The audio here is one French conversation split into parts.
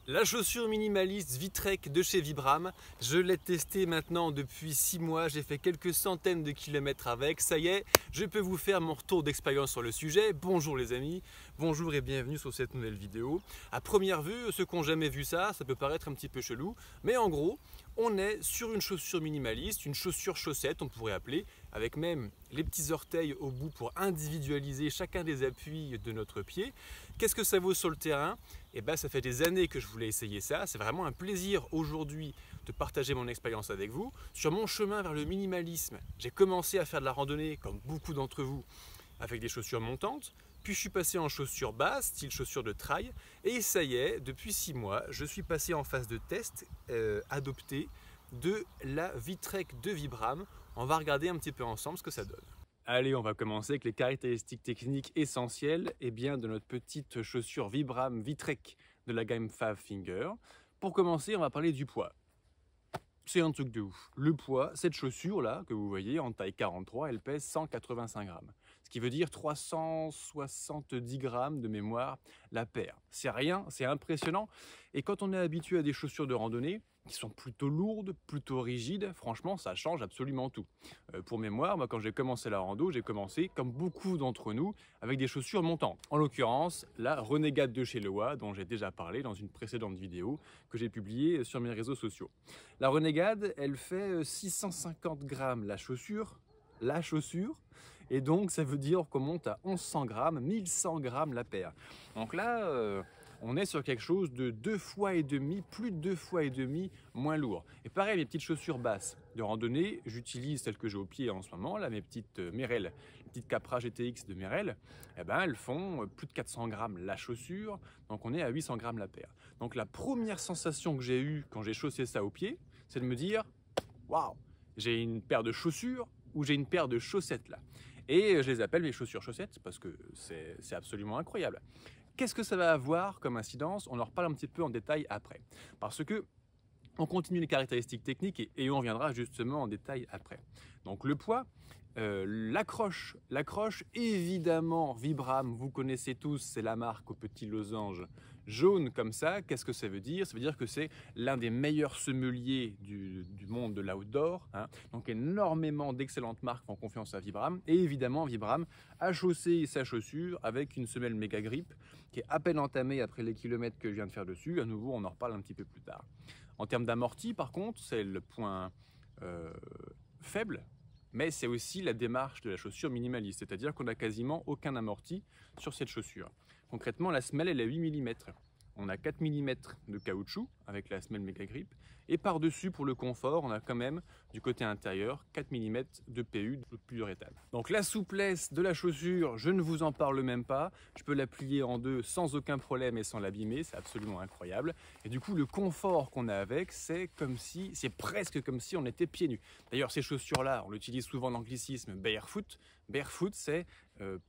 La chaussure minimaliste Vitrek de chez Vibram, je l'ai testée maintenant depuis 6 mois, j'ai fait quelques centaines de kilomètres avec, ça y est, je peux vous faire mon retour d'expérience sur le sujet. Bonjour les amis, bonjour et bienvenue sur cette nouvelle vidéo. À première vue, ceux qui n'ont jamais vu ça peut paraître un petit peu chelou, mais en gros, on est sur une chaussure minimaliste, une chaussure chaussette on pourrait appeler, avec même les petits orteils au bout pour individualiser chacun des appuis de notre pied. Qu'est-ce que ça vaut sur le terrain? Eh bien, ça fait des années que je voulais essayer ça. C'est vraiment un plaisir aujourd'hui de partager mon expérience avec vous. Sur mon chemin vers le minimalisme, j'ai commencé à faire de la randonnée, comme beaucoup d'entre vous, avec des chaussures montantes. Puis je suis passé en chaussures basses, style chaussures de trail. Et ça y est, depuis 6 mois, je suis passé en phase de test adoptée de la Vitrek de Vibram. On va regarder un petit peu ensemble ce que ça donne. Allez, on va commencer avec les caractéristiques techniques essentielles de notre petite chaussure Vibram Vitrek de la gamme Five Finger. Pour commencer, on va parler du poids. C'est un truc de ouf. Le poids, cette chaussure-là, que vous voyez en taille 43, elle pèse 185 grammes. Ce qui veut dire 370 grammes de mémoire la paire. C'est rien, c'est impressionnant. Et quand on est habitué à des chaussures de randonnée, qui sont plutôt lourdes, plutôt rigides, franchement, ça change absolument tout. Pour mémoire, moi, quand j'ai commencé la rando, j'ai commencé, comme beaucoup d'entre nous, avec des chaussures montantes. En l'occurrence, la Renegade de chez Lewa, dont j'ai déjà parlé dans une précédente vidéo que j'ai publiée sur mes réseaux sociaux. La Renegade, elle fait 650 grammes la chaussure, et donc ça veut dire qu'on monte à 1100 grammes, 1100 grammes la paire. Donc là, on est sur quelque chose de 2 fois et demi, plus de 2 fois et demi moins lourd. Et pareil, mes petites chaussures basses de randonnée, j'utilise celles que j'ai au pied en ce moment, là, mes petites Merrell, les petites Capra GTX de Merrell, eh ben, elles font plus de 400 grammes la chaussure, donc on est à 800 grammes la paire. Donc la première sensation que j'ai eue quand j'ai chaussé ça au pied, c'est de me dire, waouh, j'ai une paire de chaussures ou j'ai une paire de chaussettes là. Et je les appelle mes chaussures chaussettes parce que c'est absolument incroyable. Qu'est-ce que ça va avoir comme incidence? On en reparle un petit peu en détail après. Parce que on continue les caractéristiques techniques et on reviendra justement en détail après. Donc le poids, l'accroche, évidemment Vibram, vous connaissez tous, c'est la marque au petit losange jaune comme ça. Qu'est-ce que ça veut dire? Ça veut dire que c'est l'un des meilleurs semeliers du monde de l'outdoor. Donc énormément d'excellentes marques font confiance à Vibram. Et évidemment, Vibram a chaussé sa chaussure avec une semelle méga grip qui est à peine entamée après les kilomètres que je viens de faire dessus. À nouveau, on en reparle un petit peu plus tard. En termes d'amorti, par contre, c'est le point faible, mais c'est aussi la démarche de la chaussure minimaliste, c'est-à-dire qu'on n'a quasiment aucun amorti sur cette chaussure. Concrètement, la semelle, elle est à 8 mm. On a 4 mm de caoutchouc avec la semelle méga grip. Et par-dessus, pour le confort, on a quand même, du côté intérieur, 4 mm de PU de polyuréthane. Donc la souplesse de la chaussure, je ne vous en parle même pas. Je peux la plier en deux sans aucun problème et sans l'abîmer. C'est absolument incroyable. Et du coup, le confort qu'on a avec, c'est presque comme si on était pieds nus. D'ailleurs, ces chaussures-là, on l'utilise souvent dans l'anglicisme barefoot. Barefoot, c'est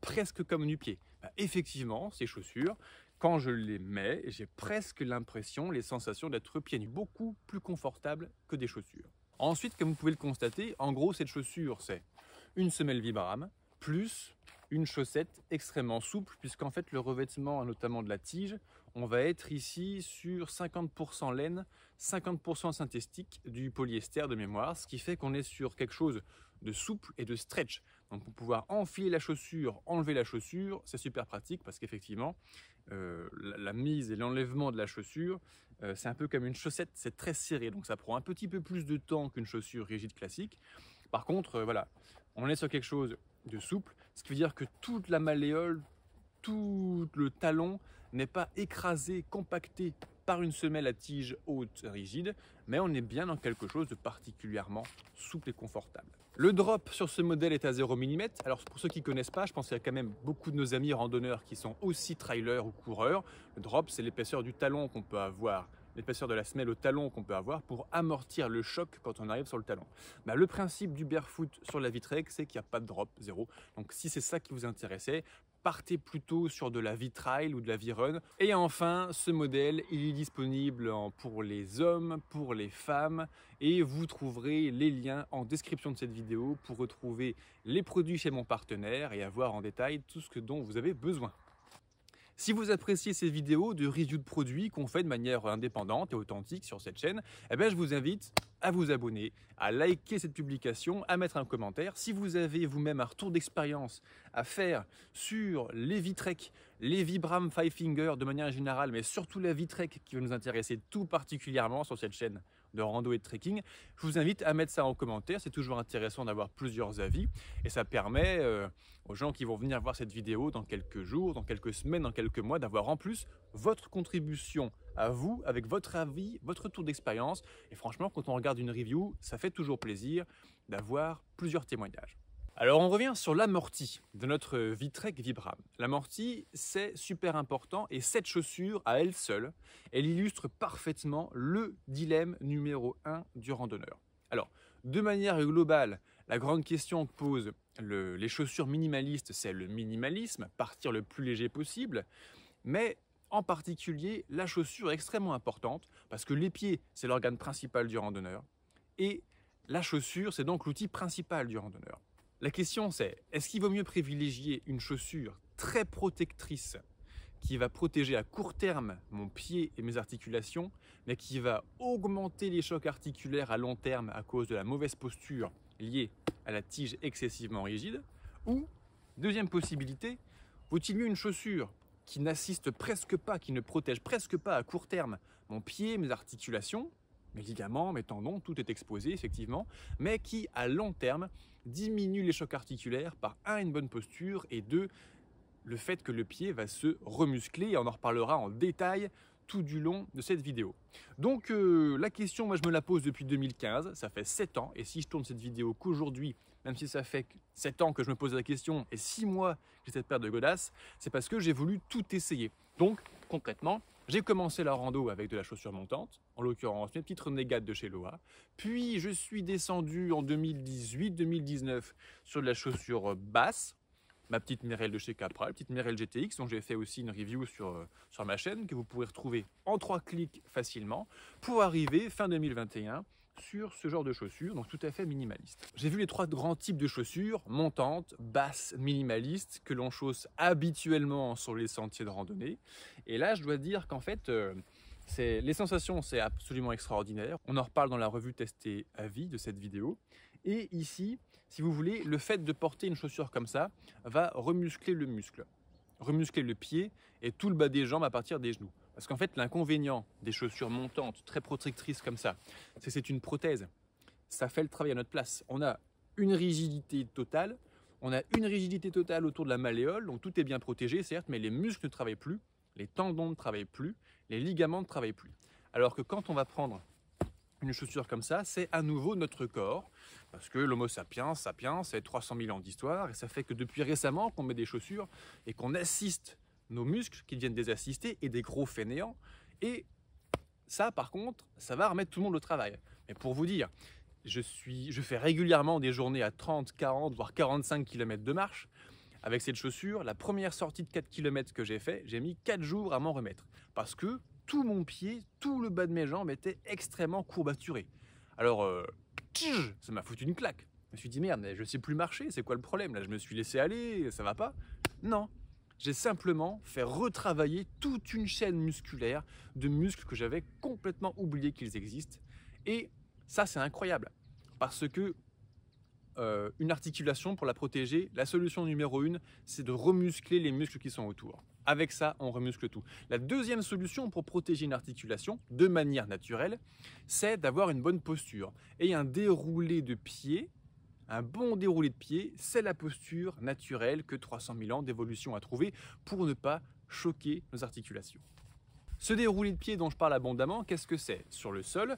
presque comme nu-pied. Effectivement, ces chaussures, quand je les mets, j'ai presque l'impression, les sensations d'être pieds nus, beaucoup plus confortable que des chaussures. Ensuite, comme vous pouvez le constater, en gros, cette chaussure, c'est une semelle Vibram plus une chaussette extrêmement souple, puisqu'en fait, le revêtement, notamment de la tige, on va être ici sur 50% laine, 50% synthétique du polyester de mémoire, ce qui fait qu'on est sur quelque chose de souple et de stretch. Donc pour pouvoir enfiler la chaussure, enlever la chaussure, c'est super pratique parce qu'effectivement, la mise et l'enlèvement de la chaussure, c'est un peu comme une chaussette, c'est très serré, donc ça prend un petit peu plus de temps qu'une chaussure rigide classique. Par contre, voilà, on est sur quelque chose de souple, ce qui veut dire que toute la malléole, tout le talon n'est pas écrasé, compacté par une semelle à tige haute rigide, mais on est bien dans quelque chose de particulièrement souple et confortable. Le drop sur ce modèle est à 0 mm. Alors pour ceux qui ne connaissent pas, je pense qu'il y a quand même beaucoup de nos amis randonneurs qui sont aussi trailers ou coureurs. Le drop, c'est l'épaisseur du talon qu'on peut avoir, l'épaisseur de la semelle au talon qu'on peut avoir pour amortir le choc quand on arrive sur le talon. Le principe du barefoot sur la Vitrek, c'est qu'il n'y a pas de drop, zéro. Donc si c'est ça qui vous intéressait, partez plutôt sur de la V-Trail ou de la V-Run. Et enfin, ce modèle, il est disponible pour les hommes, pour les femmes, et vous trouverez les liens en description de cette vidéo pour retrouver les produits chez mon partenaire et avoir en détail tout ce dont vous avez besoin. Si vous appréciez ces vidéos de review de produits qu'on fait de manière indépendante et authentique sur cette chaîne, eh bien, je vous invite à vous abonner, à liker cette publication, à mettre un commentaire. Si vous avez vous-même un retour d'expérience à faire sur les Vitrek, les Vibram Five Finger de manière générale, mais surtout la Vitrek qui va nous intéresser tout particulièrement sur cette chaîne de rando et de trekking, je vous invite à mettre ça en commentaire. C'est toujours intéressant d'avoir plusieurs avis et ça permet aux gens qui vont venir voir cette vidéo dans quelques jours, dans quelques semaines, dans quelques mois, d'avoir en plus votre contribution à vous, avec votre avis, votre tour d'expérience. Et franchement, quand on regarde une review, ça fait toujours plaisir d'avoir plusieurs témoignages. Alors on revient sur l'amorti de notre Vitrek Vibram. L'amorti, c'est super important et cette chaussure, à elle seule, elle illustre parfaitement le dilemme numéro 1 du randonneur. Alors, de manière globale, la grande question que posent les chaussures minimalistes, c'est le minimalisme, partir le plus léger possible, mais en particulier, la chaussure est extrêmement importante parce que les pieds, c'est l'organe principal du randonneur et la chaussure, c'est donc l'outil principal du randonneur. La question c'est, est-ce qu'il vaut mieux privilégier une chaussure très protectrice qui va protéger à court terme mon pied et mes articulations, mais qui va augmenter les chocs articulaires à long terme à cause de la mauvaise posture liée à la tige excessivement rigide? Ou, deuxième possibilité, vaut-il mieux une chaussure qui n'assiste presque pas, qui ne protège presque pas à court terme mon pied, mes articulations, mes ligaments, mes tendons, tout est exposé effectivement, mais qui à long terme diminue les chocs articulaires par une bonne posture et deux, le fait que le pied va se remuscler, et on en reparlera en détail tout du long de cette vidéo. Donc la question, moi je me la pose depuis 2015, ça fait 7 ans, et si je tourne cette vidéo qu'aujourd'hui, même si ça fait 7 ans que je me pose la question, et 6 mois que j'ai cette paire de godasses, c'est parce que j'ai voulu tout essayer. Donc concrètement, j'ai commencé la rando avec de la chaussure montante, en l'occurrence mes petites Renegade de chez Loa, puis je suis descendu en 2018-2019 sur de la chaussure basse, ma petite Merrell de chez Capra, la petite Merrell GTX, dont j'ai fait aussi une review sur ma chaîne, que vous pourrez retrouver en 3 clics facilement, pour arriver fin 2021 sur ce genre de chaussures, donc tout à fait minimaliste. J'ai vu les 3 grands types de chaussures, montantes, basses, minimalistes, que l'on chausse habituellement sur les sentiers de randonnée. Et là, je dois dire qu'en fait, les sensations, c'est absolument extraordinaire. On en reparle dans la revue testée à vie de cette vidéo. Et ici, si vous voulez, le fait de porter une chaussure comme ça va remuscler le muscle, remuscler le pied et tout le bas des jambes à partir des genoux. Parce qu'en fait, l'inconvénient des chaussures montantes, très protectrices comme ça, c'est que c'est une prothèse. Ça fait le travail à notre place. On a une rigidité totale, autour de la malléole, donc tout est bien protégé, certes, mais les muscles ne travaillent plus, les tendons ne travaillent plus, les ligaments ne travaillent plus. Alors que quand on va prendre une chaussure comme ça, c'est à nouveau notre corps, parce que l'Homo sapiens, c'est 300 000 ans d'histoire, et ça fait que depuis récemment qu'on met des chaussures et qu'on assiste nos muscles qui deviennent désassistés et des gros fainéants, et ça par contre, ça va remettre tout le monde au travail. Mais pour vous dire, je fais régulièrement des journées à 30, 40, voire 45 km de marche. Avec cette chaussure, la première sortie de 4 km que j'ai fait, j'ai mis 4 jours à m'en remettre, parce que tout mon pied, tout le bas de mes jambes était extrêmement courbaturé. Alors, ça m'a foutu une claque. Je me suis dit, merde, je ne sais plus marcher, c'est quoi le problème? Là, je me suis laissé aller, ça va pas? Non, j'ai simplement fait retravailler toute une chaîne musculaire de muscles que j'avais complètement oublié qu'ils existent. Et ça, c'est incroyable, parce que une articulation, pour la protéger, la solution numéro 1, c'est de remuscler les muscles qui sont autour. Avec ça, on remuscle tout. La deuxième solution pour protéger une articulation de manière naturelle, c'est d'avoir une bonne posture. Et un déroulé de pied, un bon déroulé de pied, c'est la posture naturelle que 300 000 ans d'évolution a trouvé pour ne pas choquer nos articulations. Ce déroulé de pied dont je parle abondamment, qu'est-ce que c'est? Sur le sol,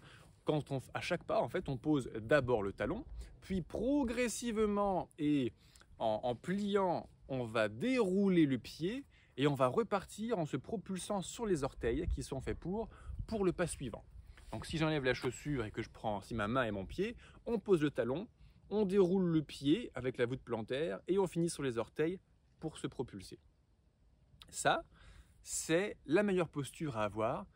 à chaque pas, en fait, on pose d'abord le talon, puis progressivement et en pliant, on va dérouler le pied et on va repartir en se propulsant sur les orteils qui sont faits pour le pas suivant. Donc si j'enlève la chaussure et que je prends ma main et mon pied, on pose le talon, on déroule le pied avec la voûte plantaire et on finit sur les orteils pour se propulser. Ça, c'est la meilleure posture à avoir,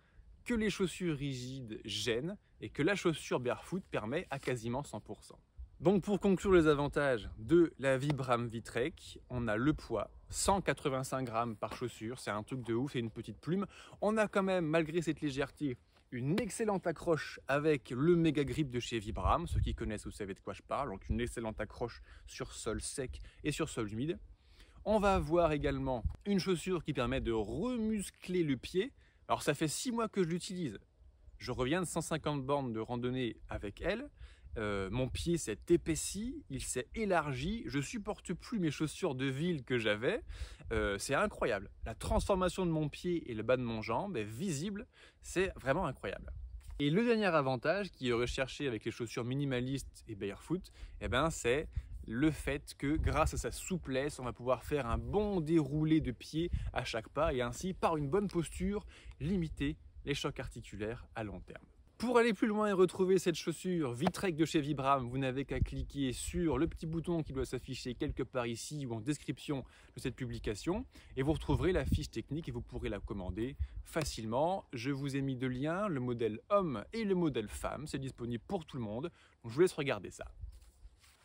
que les chaussures rigides gênent et que la chaussure barefoot permet à quasiment 100%. Donc pour conclure les avantages de la Vibram Vitrek, on a le poids, 185 grammes par chaussure, c'est un truc de ouf, et une petite plume. On a quand même, malgré cette légèreté, une excellente accroche avec le méga grip de chez Vibram. Ceux qui connaissent, vous savez de quoi je parle. Donc une excellente accroche sur sol sec et sur sol humide. On va avoir également une chaussure qui permet de remuscler le pied. Alors ça fait 6 mois que je l'utilise. Je reviens de 150 bornes de randonnée avec elle. Mon pied s'est épaissi, il s'est élargi, je supporte plus mes chaussures de ville que j'avais. C'est incroyable. La transformation de mon pied et le bas de mon jambe est visible, c'est vraiment incroyable. Et le dernier avantage qui est recherché avec les chaussures minimalistes et barefoot, c'est le fait que grâce à sa souplesse, on va pouvoir faire un bon déroulé de pied à chaque pas et ainsi, par une bonne posture, limiter les chocs articulaires à long terme. Pour aller plus loin et retrouver cette chaussure Vitrek de chez Vibram, vous n'avez qu'à cliquer sur le petit bouton qui doit s'afficher quelque part ici ou en description de cette publication et vous retrouverez la fiche technique et vous pourrez la commander facilement. Je vous ai mis 2 liens, le modèle homme et le modèle femme, c'est disponible pour tout le monde, donc je vous laisse regarder ça.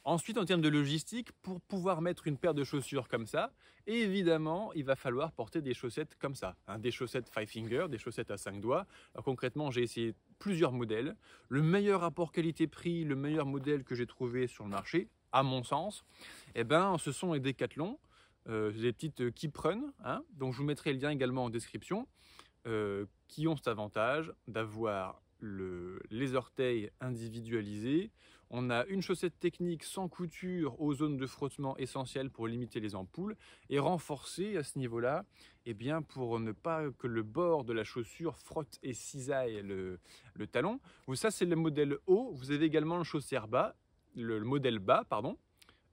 Ensuite, en termes de logistique, pour pouvoir mettre une paire de chaussures comme ça, évidemment, il va falloir porter des chaussettes comme ça. Des chaussettes 5 finger, des chaussettes à 5 doigts. Alors concrètement, j'ai essayé plusieurs modèles. Le meilleur rapport qualité-prix, le meilleur modèle que j'ai trouvé sur le marché, à mon sens, ce sont les Decathlon, des petites Keep Run, donc je vous mettrai le lien également en description, qui ont cet avantage d'avoir les orteils individualisés. On a une chaussette technique sans couture aux zones de frottement essentielles pour limiter les ampoules et renforcée à ce niveau-là pour ne pas que le bord de la chaussure frotte et cisaille le talon. Ça, c'est le modèle haut. Vous avez également le chaussure bas, le modèle bas, pardon.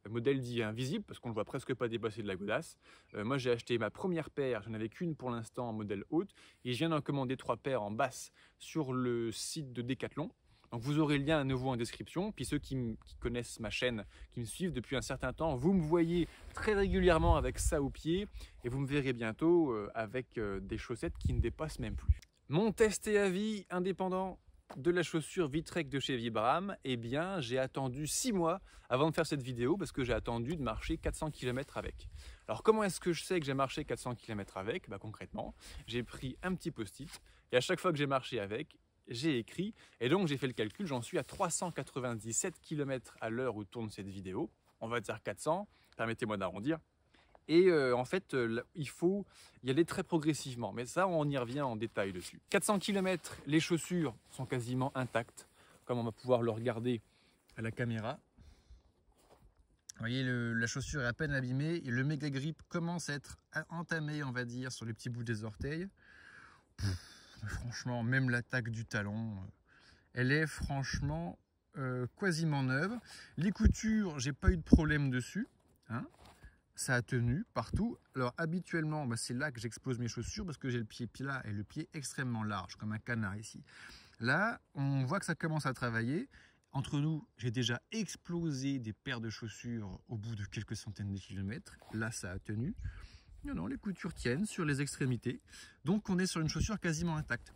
Le modèle dit invisible parce qu'on ne le voit presque pas dépasser de la godasse. Moi j'ai acheté ma première paire, j'en avais qu'une pour l'instant en modèle haute et je viens d'en commander 3 paires en basse sur le site de Decathlon. Donc vous aurez le lien à nouveau en description. Puis ceux qui connaissent ma chaîne, qui me suivent depuis un certain temps, vous me voyez très régulièrement avec ça au pied et vous me verrez bientôt avec des chaussettes qui ne dépassent même plus. Mon test et avis indépendant de la chaussure Vitrek de chez Vibram, j'ai attendu 6 mois avant de faire cette vidéo parce que j'ai attendu de marcher 400 km avec. Alors comment est-ce que je sais que j'ai marché 400 km avec? Concrètement, j'ai pris un petit post-it et à chaque fois que j'ai marché avec, j'ai écrit et donc j'ai fait le calcul, j'en suis à 397 km à l'heure où tourne cette vidéo. On va dire 400, permettez-moi d'arrondir. Et en fait, il faut y aller très progressivement. Mais ça, on y revient en détail dessus. 400 km, les chaussures sont quasiment intactes, comme on va pouvoir le regarder à la caméra. Vous voyez, la chaussure est à peine abîmée et le méga grip commence à être entamé, on va dire, sur les petits bouts des orteils. Franchement, même l'attaque du talon, elle est franchement quasiment neuve. Les coutures, j'ai pas eu de problème dessus. Ça a tenu partout. Alors habituellement, c'est là que j'explose mes chaussures parce que j'ai le pied plat et le pied extrêmement large, comme un canard ici. Là, on voit que ça commence à travailler. Entre nous, j'ai déjà explosé des paires de chaussures au bout de quelques centaines de kilomètres. Là, ça a tenu. Non, les coutures tiennent sur les extrémités. Donc, on est sur une chaussure quasiment intacte.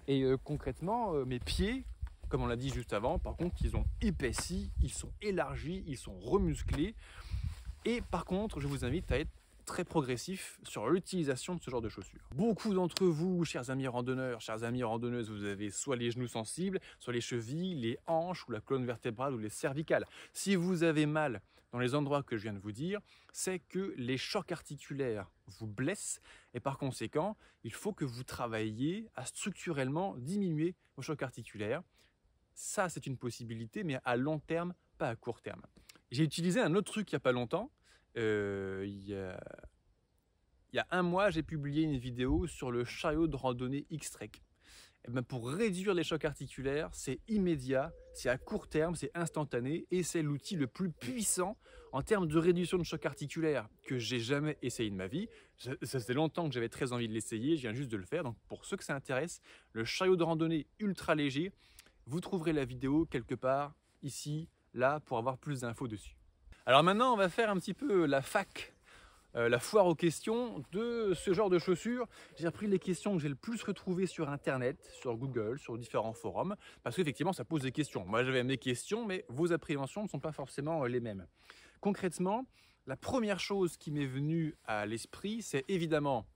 Et concrètement, mes pieds, comme on l'a dit juste avant, par contre, ils ont épaissi, ils sont élargis, ils sont remusclés. Et par contre, je vous invite à être très progressif sur l'utilisation de ce genre de chaussures. Beaucoup d'entre vous, chers amis randonneurs, chères amies randonneuses, vous avez soit les genoux sensibles, soit les chevilles, les hanches, ou la colonne vertébrale, ou les cervicales. Si vous avez mal dans les endroits que je viens de vous dire, c'est que les chocs articulaires vous blessent et par conséquent, il faut que vous travailliez à structurellement diminuer vos chocs articulaires. Ça, c'est une possibilité, mais à long terme, pas à court terme. J'ai utilisé un autre truc il n'y a pas longtemps. Il y a 1 mois, j'ai publié une vidéo sur le chariot de randonnée X-Trek. Pour réduire les chocs articulaires, c'est immédiat, c'est à court terme, c'est instantané et c'est l'outil le plus puissant en termes de réduction de chocs articulaires que j'ai jamais essayé de ma vie. Ça faisait longtemps que j'avais très envie de l'essayer, je viens juste de le faire. Donc pour ceux que ça intéresse, le chariot de randonnée ultra léger, vous trouverez la vidéo quelque part ici, là, pour avoir plus d'infos dessus. Alors maintenant, on va faire un petit peu la fac, la foire aux questions de ce genre de chaussures. J'ai repris les questions que j'ai le plus retrouvées sur Internet, sur Google, sur différents forums, parce qu'effectivement, ça pose des questions. Moi, j'avais mes questions, mais vos appréhensions ne sont pas forcément les mêmes. Concrètement, La première chose qui m'est venue à l'esprit, c'est évidemment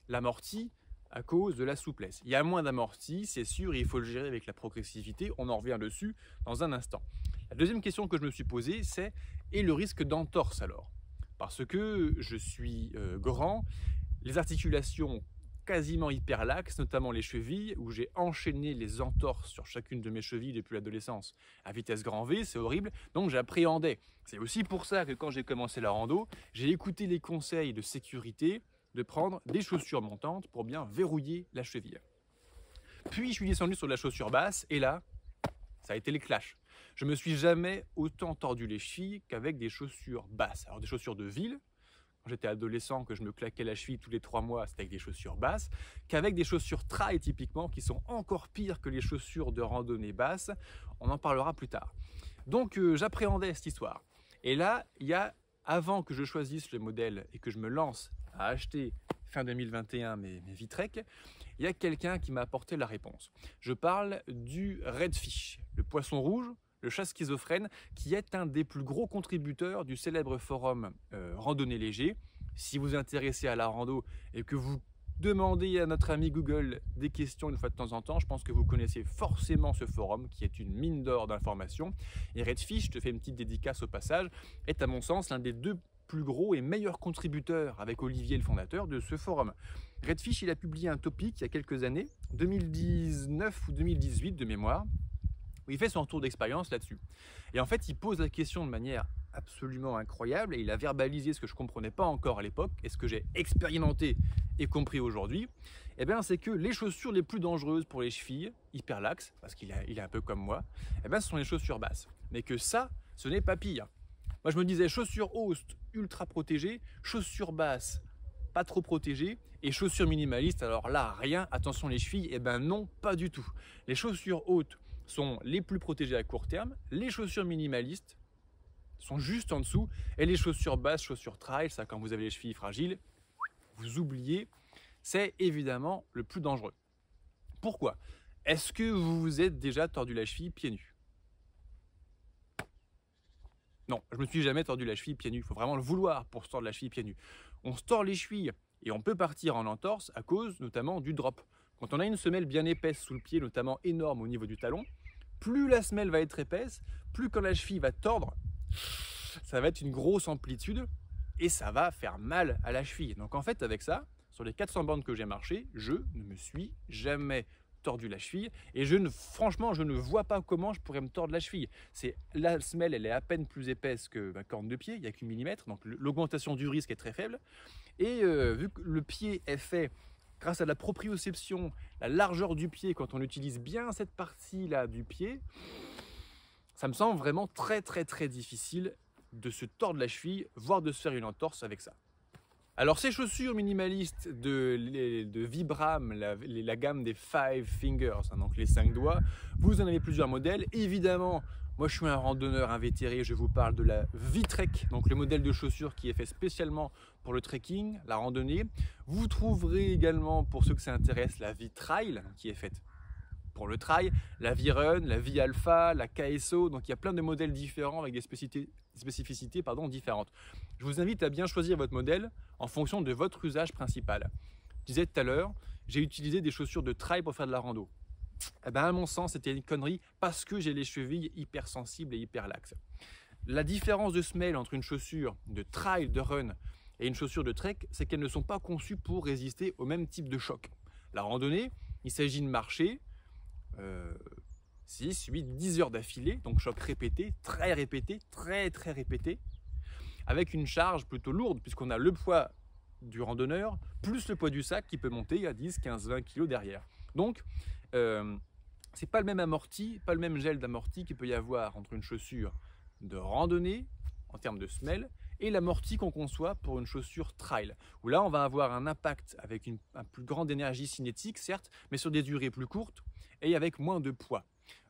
l'amorti à cause de la souplesse. Il y a moins d'amorti, c'est sûr, et il faut le gérer avec la progressivité. On en revient dessus dans un instant. La deuxième question que je me suis posée, c'est et le risque d'entorse alors? Parce que je suis grand, les articulations quasiment hyperlaxes, notamment les chevilles, où j'ai enchaîné les entorses sur chacune de mes chevilles depuis l'adolescence à vitesse grand V, c'est horrible, donc j'appréhendais. C'est aussi pour ça que quand j'ai commencé la rando, j'ai écouté les conseils de sécurité de prendre des chaussures montantes pour bien verrouiller la cheville. Puis je suis descendu sur la chaussure basse, et là, ça a été les clashs. Je me suis jamais autant tordu les chevilles qu'avec des chaussures basses. Alors des chaussures de ville, quand j'étais adolescent, que je me claquais la cheville tous les 3 mois, c'était avec des chaussures basses, qu'avec des chaussures trail typiquement, qui sont encore pires que les chaussures de randonnée basses. On en parlera plus tard. Donc j'appréhendais cette histoire. Et là, il y a, avant que je choisisse le modèle et que je me lance à acheter fin 2021 mes Vitrek, il y a quelqu'un qui m'a apporté la réponse. Je parle du Redfish, le poisson rouge, le chat schizophrène, qui est un des plus gros contributeurs du célèbre forum Randonnée Léger. Si vous vous intéressez à la rando et que vous demandez à notre ami Google des questions une fois de temps en temps, je pense que vous connaissez forcément ce forum qui est une mine d'or d'informations. Et Redfish, je te fais une petite dédicace au passage, est à mon sens l'un des 2 plus gros et meilleurs contributeurs avec Olivier le fondateur de ce forum. Redfish, il a publié un topic il y a quelques années, 2019 ou 2018 de mémoire, où il fait son retour d'expérience là-dessus. Et en fait, il pose la question de manière absolument incroyable et il a verbalisé ce que je ne comprenais pas encore à l'époque et ce que j'ai expérimenté et compris aujourd'hui. Eh bien, c'est que les chaussures les plus dangereuses pour les chevilles, hyperlaxes, parce qu'il est un peu comme moi, eh bien, ce sont les chaussures basses. Mais que ça, ce n'est pas pire. Moi, je me disais chaussures hautes, ultra protégées, chaussures basses, pas trop protégées, et chaussures minimalistes, alors là, rien, attention les chevilles, eh ben non, pas du tout. Les chaussures hautes sont les plus protégées à court terme, les chaussures minimalistes sont juste en dessous, et les chaussures basses, chaussures trail, ça quand vous avez les chevilles fragiles, vous oubliez, c'est évidemment le plus dangereux. Pourquoi? Est-ce que vous vous êtes déjà tordu la cheville pieds nus? Non, je me suis jamais tordu la cheville pieds nus, il faut vraiment le vouloir pour se tordre la cheville pieds nus. On se tord les chevilles et on peut partir en entorse à cause notamment du drop. Quand on a une semelle bien épaisse sous le pied, notamment énorme au niveau du talon, plus la semelle va être épaisse, plus quand la cheville va tordre, ça va être une grosse amplitude et ça va faire mal à la cheville. Donc en fait avec ça, sur les 400 bandes que j'ai marché, je ne me suis jamais tordu la cheville et franchement je ne vois pas comment je pourrais me tordre la cheville. La semelle elle est à peine plus épaisse que ma corne de pied, il n'y a qu'une millimètre, donc l'augmentation du risque est très faible et vu que le pied est fait grâce à la proprioception, la largeur du pied, quand on utilise bien cette partie là du pied, ça me semble vraiment très difficile de se tordre la cheville, voire de se faire une entorse avec ça. Alors ces chaussures minimalistes de Vibram, la gamme des 5 fingers, hein, donc les 5 doigts, vous en avez plusieurs modèles. Évidemment, moi je suis un randonneur invétéré, je vous parle de la Vitrek, donc le modèle de chaussures qui est fait spécialement pour le trekking, la randonnée. Vous trouverez également, pour ceux que ça intéresse, la V-Trail, qui est faite pour le trail, la V-Run, la V-Alpha, la KSO, donc il y a plein de modèles différents avec des spécificités différentes. Je vous invite à bien choisir votre modèle en fonction de votre usage principal. Je disais tout à l'heure, j'ai utilisé des chaussures de trail pour faire de la rando. Eh ben, à mon sens, c'était une connerie parce que j'ai les chevilles hypersensibles et hyperlaxes. La différence de semelle entre une chaussure de trail, de run et une chaussure de trek, c'est qu'elles ne sont pas conçues pour résister au même type de choc. La randonnée, il s'agit de marcher 6, 8, 10 heures d'affilée, donc choc répété, très répété, avec une charge plutôt lourde puisqu'on a le poids du randonneur plus le poids du sac qui peut monter à 10, 15, 20 kg derrière. Donc, c'est pas le même amorti, pas le même gel d'amorti qu'il peut y avoir entre une chaussure de randonnée en termes de semelle et l'amorti qu'on conçoit pour une chaussure trail, où là on va avoir un impact avec un plus grande énergie cinétique certes, mais sur des durées plus courtes et avec moins de poids.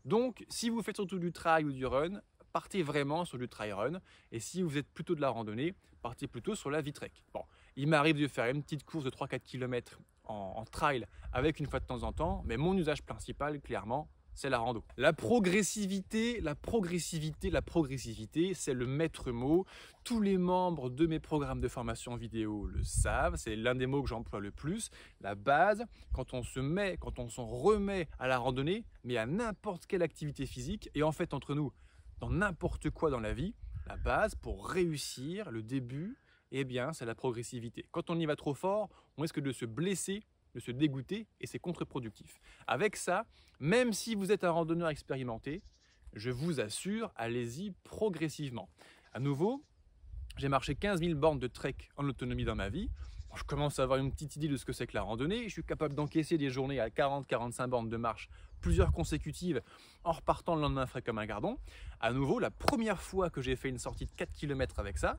Donc si vous faites surtout du trail ou du run, partez vraiment sur du trail run, et si vous êtes plutôt de la randonnée, partez plutôt sur la Vitrek. Bon, il m'arrive de faire une petite course de 3-4 km en trail avec une fois de temps en temps, mais mon usage principal clairement c'est la rando. La progressivité, c'est le maître mot. Tous les membres de mes programmes de formation vidéo le savent, c'est l'un des mots que j'emploie le plus. La base, quand on s'en remet à la randonnée, mais à n'importe quelle activité physique, et en fait entre nous, dans n'importe quoi dans la vie, la base pour réussir, le début, eh bien c'est la progressivité. Quand on y va trop fort, on risque de se blesser, de se dégoûter et c'est contre-productif. Avec ça, même si vous êtes un randonneur expérimenté, je vous assure, allez-y progressivement. À nouveau, j'ai marché 15 000 bornes de trek en autonomie dans ma vie. Bon, je commence à avoir une petite idée de ce que c'est que la randonnée. Je suis capable d'encaisser des journées à 40-45 bornes de marche, plusieurs consécutives, en repartant le lendemain frais comme un gardon. À nouveau, la première fois que j'ai fait une sortie de 4 km avec ça,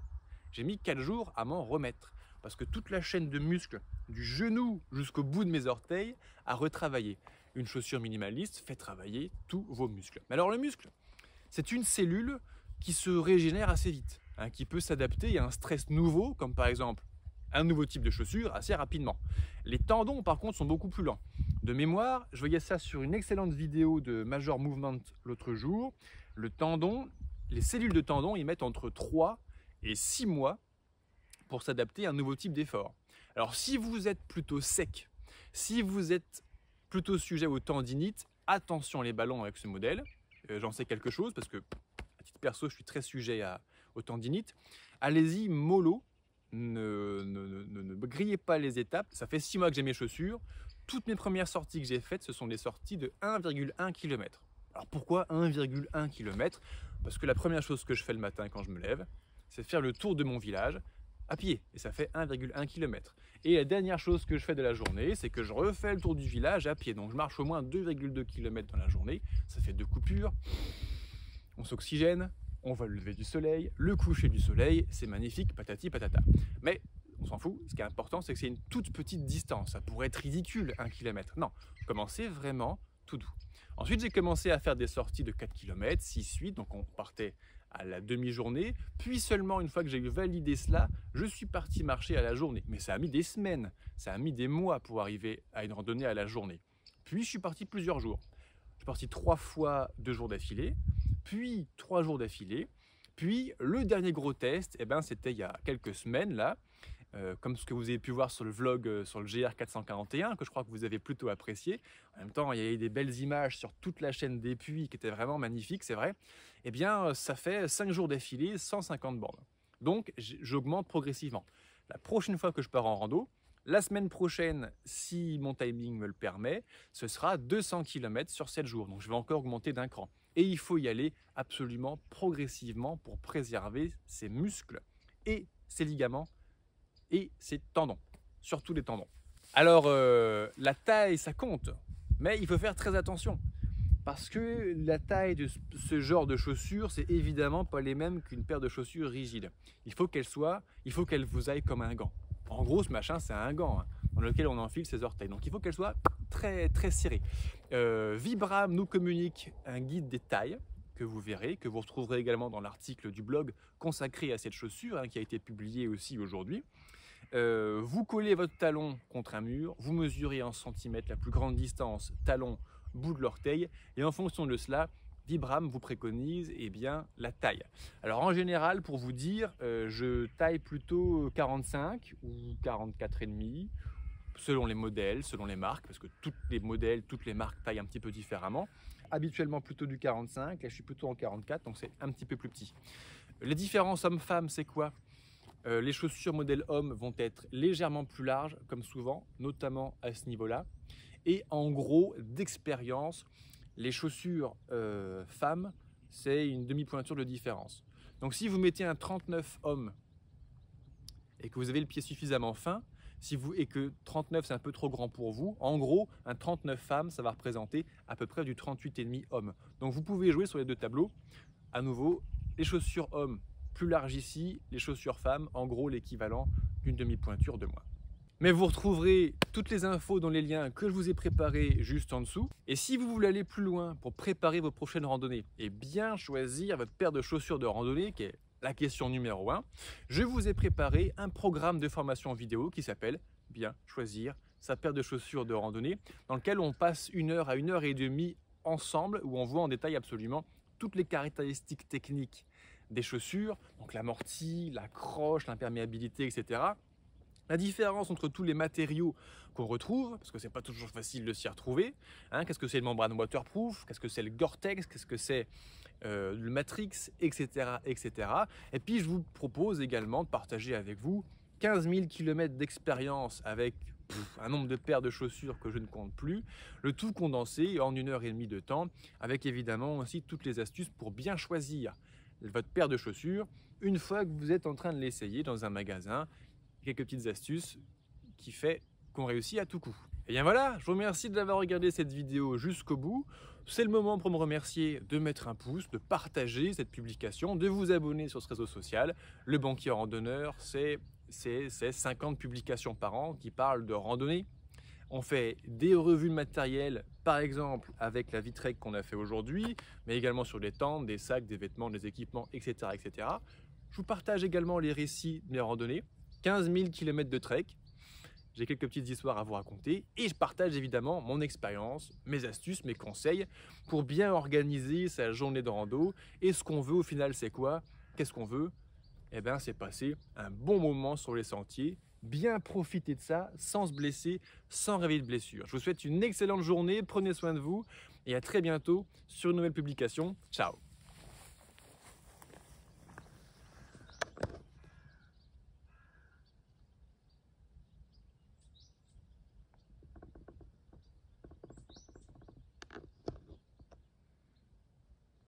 j'ai mis 4 jours à m'en remettre. Parce que toute la chaîne de muscles, du genou jusqu'au bout de mes orteils, a retravaillé. Une chaussure minimaliste fait travailler tous vos muscles. Mais alors le muscle, c'est une cellule qui se régénère assez vite, qui peut s'adapter à un stress nouveau, comme par exemple un nouveau type de chaussure, assez rapidement. Les tendons, par contre, sont beaucoup plus lents. De mémoire, je voyais ça sur une excellente vidéo de Major Movement l'autre jour. Le tendon, les cellules de tendon, ils mettent entre 3 et 6 mois pour s'adapter à un nouveau type d'effort. Alors si vous êtes plutôt sec, si vous êtes plutôt sujet aux tendinites, attention les ballons avec ce modèle. J'en sais quelque chose parce que à titre perso, je suis très sujet aux tendinites. Allez-y mollo, ne grillez pas les étapes. Ça fait 6 mois que j'ai mes chaussures. Toutes mes premières sorties que j'ai faites, ce sont des sorties de 1,1 km. Alors pourquoi 1,1 km? Parce que la première chose que je fais le matin quand je me lève, c'est faire le tour de mon village à pied, et ça fait 1,1 km. Et la dernière chose que je fais de la journée, c'est que je refais le tour du village à pied. Donc je marche au moins 2,2 km dans la journée, ça fait 2 coupures, on s'oxygène, on voit le lever du soleil, le coucher du soleil, c'est magnifique, patati patata. Mais on s'en fout, ce qui est important, c'est que c'est une toute petite distance, ça pourrait être ridicule, 1 km. Non, commencez vraiment tout doux. Ensuite, j'ai commencé à faire des sorties de 4 km, 6, 8, donc on partait à la demi-journée, puis seulement une fois que j'ai validé cela, je suis parti marcher à la journée. Mais ça a mis des semaines, ça a mis des mois pour arriver à une randonnée à la journée. Puis je suis parti plusieurs jours. Je suis parti 3 fois 2 jours d'affilée, puis 3 jours d'affilée, puis le dernier gros test, eh ben, c'était il y a quelques semaines là, comme ce que vous avez pu voir sur le vlog sur le GR441, que je crois que vous avez plutôt apprécié. En même temps, il y a eu des belles images sur toute la chaîne des puits qui étaient vraiment magnifiques, c'est vrai. Eh bien, ça fait 5 jours d'affilée, 150 bornes. Donc, j'augmente progressivement. La prochaine fois que je pars en rando, la semaine prochaine, si mon timing me le permet, ce sera 200 km sur 7 jours. Donc, je vais encore augmenter d'un cran. Et il faut y aller absolument progressivement pour préserver ses muscles et ses ligaments et ses tendons, surtout les tendons. Alors, la taille, ça compte, mais il faut faire très attention. Parce que la taille de ce genre de chaussures, c'est évidemment pas les mêmes qu'une paire de chaussures rigides. Il faut qu'elle vous aille comme un gant. En gros, ce machin, c'est un gant dans lequel on enfile ses orteils. Donc, il faut qu'elle soit très, très serrée. Vibram nous communique un guide des tailles que vous verrez, que vous retrouverez également dans l'article du blog consacré à cette chaussure, qui a été publié aussi aujourd'hui. Vous collez votre talon contre un mur, vous mesurez en centimètres la plus grande distance talon bout de l'orteil et en fonction de cela, Vibram vous préconise la taille. Alors en général, pour vous dire, je taille plutôt 45 ou 44,5 selon les modèles, selon les marques, parce que tous les modèles, toutes les marques taillent un petit peu différemment. Habituellement plutôt du 45, là je suis plutôt en 44, donc c'est un petit peu plus petit. Les différences hommes-femmes, c'est quoi ? Les chaussures modèle homme vont être légèrement plus larges, comme souvent, notamment à ce niveau-là. Et en gros, d'expérience, les chaussures femmes, c'est une demi-pointure de différence. Donc si vous mettez un 39 homme et que vous avez le pied suffisamment fin, et que 39 c'est un peu trop grand pour vous, en gros, un 39 femme, ça va représenter à peu près du 38,5 homme. Donc vous pouvez jouer sur les deux tableaux. À nouveau, les chaussures hommes plus larges ici, les chaussures femmes, en gros l'équivalent d'une demi-pointure de moins. Mais vous retrouverez toutes les infos dans les liens que je vous ai préparés juste en dessous. Et si vous voulez aller plus loin pour préparer vos prochaines randonnées et bien choisir votre paire de chaussures de randonnée, qui est la question numéro 1, je vous ai préparé un programme de formation vidéo qui s'appelle Bien choisir sa paire de chaussures de randonnée, dans lequel on passe 1 heure à 1 heure et demie ensemble où on voit en détail absolument toutes les caractéristiques techniques des chaussures, donc l'amorti, la croche, l'imperméabilité, etc. La différence entre tous les matériaux qu'on retrouve, parce que c'est pas toujours facile de s'y retrouver, hein, qu'est-ce que c'est le membrane waterproof, qu'est-ce que c'est le Gore-Tex, qu'est-ce que c'est le Matrix, etc., etc. Et puis je vous propose également de partager avec vous 15 000 km d'expérience avec un nombre de paires de chaussures que je ne compte plus, le tout condensé en 1h30 de temps, avec évidemment aussi toutes les astuces pour bien choisir votre paire de chaussures une fois que vous êtes en train de l'essayer dans un magasin. Quelques petites astuces qui fait qu'on réussit à tout coup. Et bien voilà, je vous remercie d'avoir regardé cette vidéo jusqu'au bout. C'est le moment pour me remercier de mettre un pouce, de partager cette publication, de vous abonner sur ce réseau social. Le Banquier Randonneur, c'est 50 publications par an qui parlent de randonnée. On fait des revues de matériel, par exemple avec la Vitrek qu'on a fait aujourd'hui, mais également sur des tentes, des sacs, des vêtements, des équipements, etc., etc. Je vous partage également les récits de mes randonnées. 15 000 km de trek, j'ai quelques petites histoires à vous raconter et je partage évidemment mon expérience, mes astuces, mes conseils pour bien organiser sa journée de rando. Et ce qu'on veut au final, c'est quoi? Qu'est-ce qu'on veut? Eh bien, c'est passer un bon moment sur les sentiers, bien profiter de ça sans se blesser, sans rêver de blessures. Je vous souhaite une excellente journée, prenez soin de vous et à très bientôt sur une nouvelle publication. Ciao!